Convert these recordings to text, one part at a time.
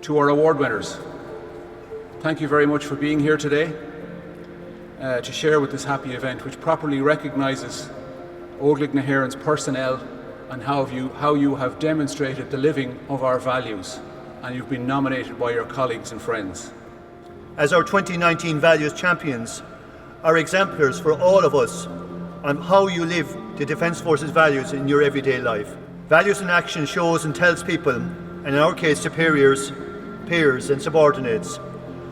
To our award winners, thank you very much for being here today to share with this happy event, which properly recognises Óglaigh na hÉireann's personnel and how you have demonstrated the living of our values, and you've been nominated by your colleagues and friends. As our 2019 values champions, are exemplars for all of us on how you live the Defence Force's values in your everyday life. Values in action shows and tells people, and in our case superiors, peers and subordinates,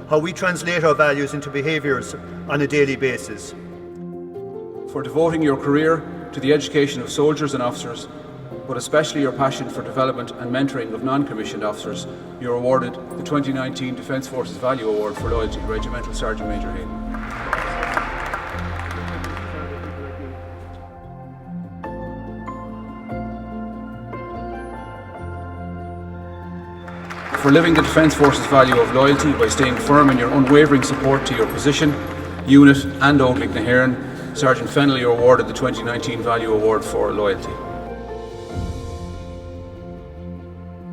how we translate our values into behaviours on a daily basis. For devoting your career to the education of soldiers and officers, but especially your passion for development and mentoring of non-commissioned officers, you're awarded the 2019 Defence Forces Value Award for Loyalty, Regimental Sergeant Major Hayden. For living the Defence Forces value of loyalty by staying firm in your unwavering support to your position, unit and Óglaigh na hÉireann, Sergeant Fennell, you're awarded the 2019 Value Award for Loyalty.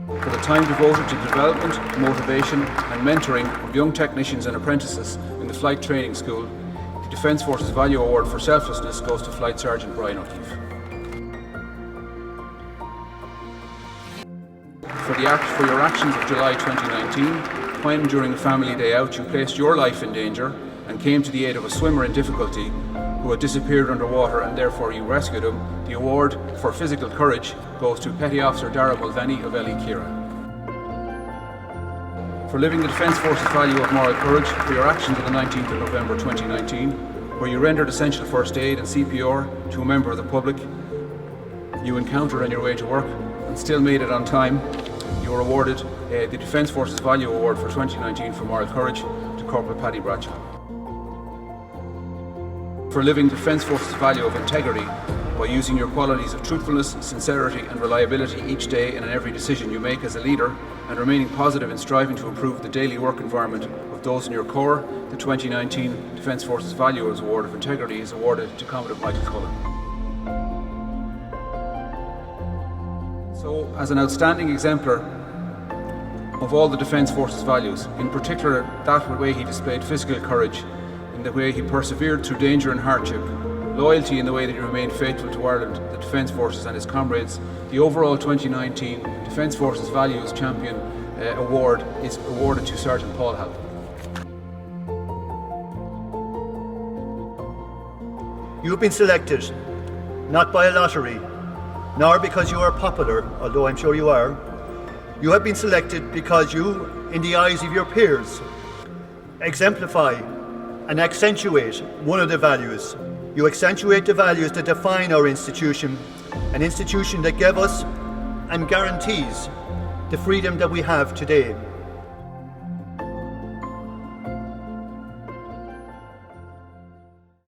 For the time devoted to development, motivation and mentoring of young technicians and apprentices in the Flight Training School, the Defence Forces Value Award for Selflessness goes to Flight Sergeant Brian O'Keeffe. For your actions of July 2019, when during a family day out you placed your life in danger and came to the aid of a swimmer in difficulty who had disappeared underwater and therefore you rescued him, the award for physical courage goes to Petty Officer Daire Mulvenny of Ciara. For living the Defence Forces value of moral courage, for your actions on the 19th of November 2019, where you rendered essential first aid and CPR to a member of the public you encountered on your way to work and still made it on time, you were awarded the Defence Forces Value Award for 2019 for moral courage to Corporal Paddy Bradshaw. For living Defence Forces value of integrity by using your qualities of truthfulness, sincerity and reliability each day and in every decision you make as a leader, and remaining positive in striving to improve the daily work environment of those in your corps, the 2019 Defence Forces Value Award of Integrity is awarded to Commandant Micheal Cullen. So, as an outstanding exemplar of all the Defence Forces values, in particular that way he displayed physical courage, in the way he persevered through danger and hardship, loyalty in the way that he remained faithful to Ireland, the Defence Forces and his comrades, the overall 2019 Defence Forces Values Champion Award is awarded to Sergeant Paul Halpin. You have been selected, not by a lottery, nor because you are popular, although I'm sure you are. You have been selected because you, in the eyes of your peers, exemplify and accentuate one of the values. You accentuate the values that define our institution, an institution that gave us and guarantees the freedom that we have today.